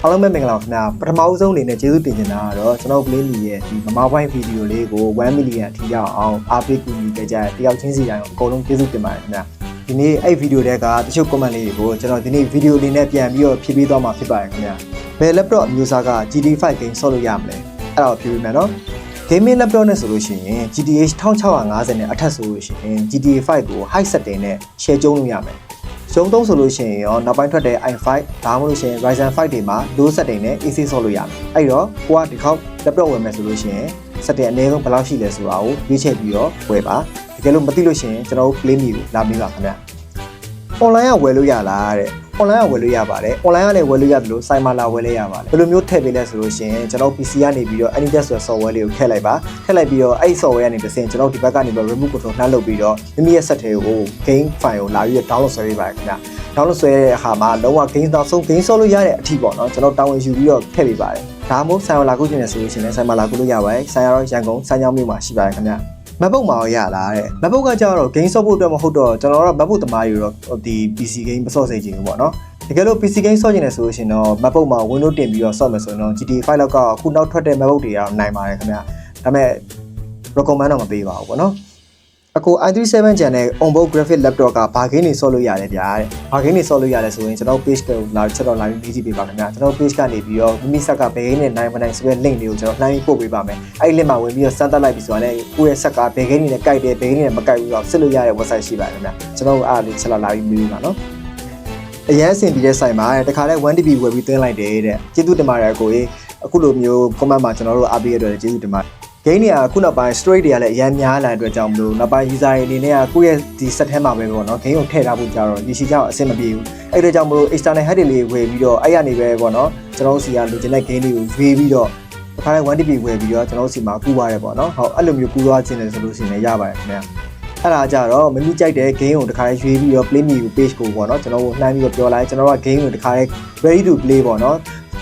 အားလုံးပဲမင်္ဂလာပါခင်ဗျာပထမဦးဆုံးအနေနဲ့ကျေးဇူးတင်ချင်တာကတော့ကျွန်တော် Play Me ရဲ့ဒီမမပိုင်းဗီဒီယိုလေးကို1 million အထိရောက်အောင်အားပေးကူညီကြတဲ့တယောက်ချင်းစီတိုင်းကိုအကုန်လုံးကျေးဇူးတင်ပါတယ်ခင်ဗျာဒီနေ့အဲ့ဗီဒီယိုတွေကတချို့ comment လေးတွေကိုကျွန်တော်ဒီနေ့ဗီဒီယိုလေးနဲ့ပြန်ပြီးတော့ဖြည့်ပေးသွားမှာဖြစ်ပါတယ်ခင်ဗျာဘယ် laptop အမျိုးအစားက GT5 game ဆော့လို့ရမလဲအဲ့ဒါကိုဖြည့်ပေးမယ်နော် gaming laptop နဲ့ဆိုလို့ရှိရင် GTH 1650နဲ့အထက်ဆိုလို့ရှိရင် GTA5 ကို high setting နဲ့ share ကျုံးလို့ရမယ်ကျုံးသုံးဆိုလို့ရှိရင်ရောနောက်ပိုင်းထွက်တဲ့ i5 ဒါမှမဟုတ်လို့ရှိရင် Ryzen 5တွေမှာ low setting နဲ့ AC ဆော့လို့ရမယ်အဲ့တော့ကိုကဒီခေါက် laptop ဝယ်မယ်ဆိုလို့ရှိရင် setting အနည်းဆုံးဘယ်လောက်ရှိလဲဆိုတာကိုရွေးချယ်ပြီးတော့ဝယ်ပါတကယ်လို့မသိလို့ရှိရင်ကျွန်တော်တို့ Play Me ကိုလာပြီးပါခင်ဗျ online ကဝယ်လို့ရလားတဲ့ online ကဝယ်လို့ရပါတယ် online ကလည်းဝယ်လို့ရတယ်လို့ site မှာလာဝယ်လဲရပါတယ်ဘယ်လိုမျိုးထည့်ပေးလဲဆိုလို့ရှိရင်ကျွန်တော် PC ကနေပြီးတော့ Anydesk ဆိုတဲ့ software လေးကိုထည့်လိုက်ပါထည့်လိုက်ပြီးတော့အဲ့ software ကနေတစ်ဆင့်ကျွန်တော်ဒီဘက်ကနေပြီး remote control နှမ်းလုပ်ပြီးတော့မိမိရဲ့ set တွေကို game file ကိုလာပြီးတော့ download ဆွဲပေးပါခင်ဗျ download ဆွဲတဲ့အခါမှာလုံးဝ game တောက်ဆုံး game ဆော့လို့ရတဲ့အထိပေါ့နော်ကျွန်တော်တာဝန်ယူပြီးတော့ထည့်ပေးပါတယ်ဒါမှမဟုတ် site ကိုလာကူးခြင်းနဲ့ဆိုလို့ရှိရင် site မှာလာကူးလို့ရပါတယ် site ကတော့ရန်ကုန်စမ်းချောင်းမြို့မှာရှိပါတယ်ခင်ဗျMacBook မှာရလားတဲ့ MacBook ကကြတော့ game ဆော့ဖို့အတွက်မဟုတ်တော့ကျွန်တော်တို့ MacBook သမားတွေတော့ဒီ PC game မဆော့စေချင်ဘူးပေါ့နော်တကယ်လို့ PC game ဆော့ချင်တယ်ဆိုလို့ရှိရင်တော့ MacBook မှာ Windows တင်ပြီးတော့ဆော့မယ်ဆိုရင်တော့ GTA5 လောက်ကအခုနောက်ထွက်တဲ့ MacBook တွေကတော့နိုင်ပါတယ်ခင်ဗျဒါပေမဲ့ recommend တော့မပေးပါဘူးပေါ့နော်အခု i3 7 Gen နဲ့ onboard graphic laptop ကဘာ game တွေဆော့လို့ရတယ်ဗျာတဲ့ဘာ game တွေဆော့လို့ရတယ်ဆိုရင်ကျွန်တော် page ကိုလာချက်တော့လာပြီးကြည့်ပေးပါခင်ဗျာကျွန်တော် page ကနေပြီးတော့မိမိဆက်ကဘယ် game နဲ့နိုင်မနိုင်ဆိုတဲ့ link တွေကိုကျွန်တော်နှိုင်းပို့ပေးပါမယ်အဲ့ဒီ link မှာဝင်ပြီးတော့စမ်းသပ်လိုက်ပြီးဆိုတာနဲ့ကိုယ့်ရဲ့ဆက်ကဘယ် game တွေနဲ့ကြိုက်တယ်ဘယ် game တွေနဲ့မကြိုက်ဘူးဆိုတော့စစ်လို့ရတဲ့ website ရှိပါတယ်ခင်ဗျာကျွန်တော်အားလေးချက်လာပြီးမေးပါနော်အရင်အဆင်ပြေတဲ့ site မှာတခါလဲ 1TB ဝယ်ပြီးသွင်းလိုက်တယ်တဲ့ကျေးဇူးတင်ပါတယ်ကိုကြီးအခုလိုမျိုး comment မှာကျွန်တော်တို့အားပေးရတဲ့ကျေးဇူးတင်ပါတယ်game တွေကခုနောက်ပိုင်း storage တွေကလည်းအများများလာတဲ့အတွက်ကြောင့်မလို့နောက်ပိုင်း user တွေအနေနဲ့ကကိုယ့်ရဲ့ဒီ set ထဲမှာပဲပေါ့နော် game ကိုထည့်ထားဖို့ကြတော့ရရှိကြအောင်အဆင်မပြေဘူးအဲ့ဒါကြောင့်မလို့ external hard disk လေးဝယ်ပြီးတော့အဲ့ရနေပဲပေါ့နော်ကျွန်တော်တို့စီကလိုချင်တဲ့ game တွေကိုရွေးပြီးတော့တစ်ခါလဲ 1TB ဝယ်ပြီးတော့ကျွန်တော်တို့စီမှာကူးသွားတယ်ပေါ့နော်ဟုတ်အဲ့လိုမျိုးကူးသွားခြင်းလည်းဆိုလို့ရှိရင်ရပါတယ်ခင်ဗျာအဲ့ဒါကြတော့မမိကြိုက်တဲ့ game ကိုတစ်ခါလဲရွေးပြီးတော့ play me ကို page ကိုပေါ့နော်ကျွန်တော်တို့နှမ်းပြီးတော့ပြောလိုက်ကျွန်တော်တို့က game ကိုတစ်ခါလဲ ready to play ပေါ့နော်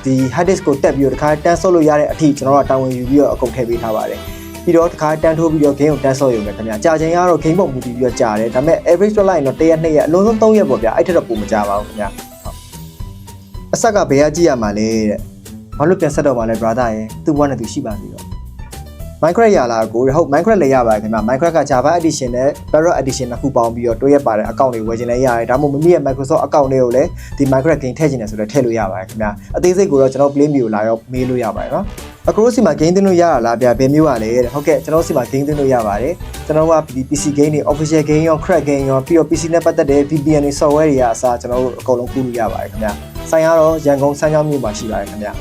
ဒီ hard disk ကိုတက်ပြီးတော့တစ်ခါတန်းဆော့လို့ရတဲ့အထိကျွန်တော်တို့ကတာဝန်ယူပြီးတော့အကုန်ထည့်ပေးထားပါတယ်ပြီးတော့တစ်ခါတန်းထိုးပြီးတော့ game ကိုတန်းဆော့ရုံပဲခင်ဗျာကြာချိန်ကတော့ game ပုံမူတည်ပြီးတော့ကြာတယ်ဒါပေမဲ့ average ထွက်လိုက်ရင်တော့1ရက်2ရက်အလုံးစုံ3ရက်ပေါ့ဗျာအဲ့ထက်တော့ပိုမကြာပါဘူးခင်ဗျာဟုတ်အဆက်ကဘယ်ကကြည့်ရမှာလဲတဲ့ဘာလို့ပြန်ဆက်တော့မှာလဲ brother ရယ်သူ့ဘဝနဲ့သူရှိပါသေးတော့ Minecraft ရလားကိုဟုတ် Minecraft လည်းရပါတယ်ခင်ဗျာ Minecraft က Java edition နဲ့ Parrot edition နှစ်ခုပေါင်းပြီးတော့တွဲရပါတဲ့ account တွေဝယ်ချင်လည်းရတယ်ဒါမှမဟုတ်မိမိရဲ့ Microsoft account တွေကိုလည်းဒီ Minecraft game ထည့်ချင်တယ်ဆိုတော့ထည့်လို့ရပါတယ်ခင်ဗျာအသေးစိတ်ကိုတော့ကျွန်တော် Play Me ကိုလာရောက်မေးလို့ရပါတယ်နော်အခုစီမှာ game သင်းလို့ရတာလားဗျာဘယ်မျိုးပါလဲတဲ့ဟုတ်ကဲ့ကျွန်တော်စီမှာ game သင်းလို့ရပါတယ်ကျွန်တော်ကဒီ PC game တွေ official game ရော crack game ရောပြီးတော့ PC နဲ့ပတ်သက်တဲ့ VPN တွေ software တွေကအစားကျွန်တော်တို့အကုန်လုံးကူးလို့ရပါတယ်ခင်ဗျာဆိုင်ကတော့ရန်ကုန်စမ်းချောင်းမြို့မှာရှိပါတယ်ခင်ဗျာ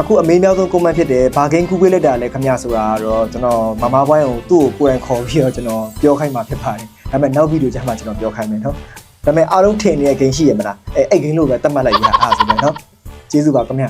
အခုအမေးများဆုံး comment ဖြစ်တယ်ဘာဂိမ်းကူးပေးလိုက်တာလဲခင်ဗျာဆိုတာတော့ကျွန်တော်မမပွိုင်းကိုသူ့ကိုကိုယ်တိုင်ခေါ်ပြီးတော့ကျွန်တော်ပြောခိုင်းမှာဖြစ်ပါတယ်ဒါပေမဲ့နောက်ဗီဒီယိုကျမှကျွန်တော်ပြောခိုင်းမယ်နော်ဒါပေမဲ့အားလုံးထင်နေတဲ့ဂိမ်းရှိရမလားအဲ့ဂိမ်းလို့ပဲတတ်မှတ်လိုက်ရအားဆိုတယ်နော်ကျေးဇူးပါခင်ဗျာ